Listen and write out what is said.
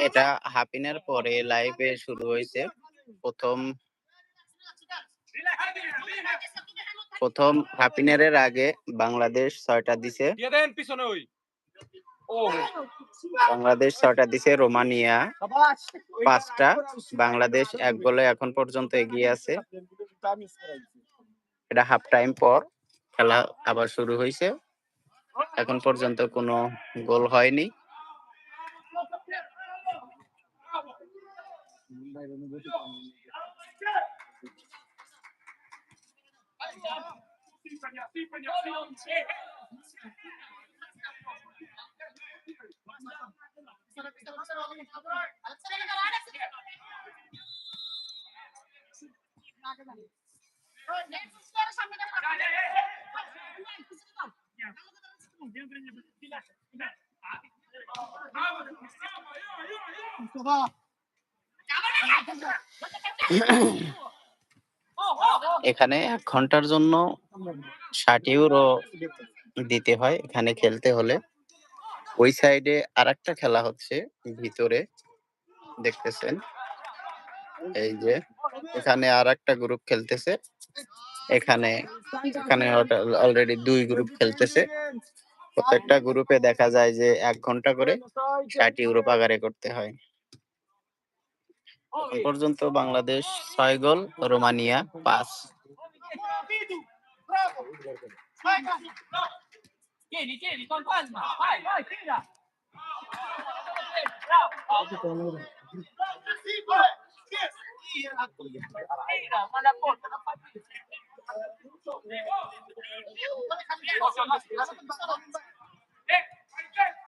এটা হাফিনের পরে লাইভে শুরু হয়েছে। প্রথম হাফিনারের আগে বাংলাদেশ 6টা দিছে, বাংলাদেশ 6টা দিছে, রোমানিয়া 5টা। বাংলাদেশ 1 গোলে এখন পর্যন্ত এগিয়ে আছে। এটা হাফ টাইম পর খেলা আবার শুরু হয়েছে। এখন পর্যন্ত কোনো গোল হয়নি। এখানে 1 ঘন্টার জন্য 60 ইউরো দিতে হয় এখানে খেলতে হলে। ওই সাইডে আরেকটা খেলা হচ্ছে ভিতরে, দেখতেছেন এই যে এখানে আরেকটা গ্রুপ খেলতেছে। এখানে অলরেডি 2 গ্রুপ খেলতেছে। প্রত্যেকটা গ্রুপে দেখা যায় যে 1 ঘন্টা করে 60 ইউরো পাগারে করতে হয়। এখন পর্যন্ত বাংলাদেশ 6 গোল, রোমানিয়া 5।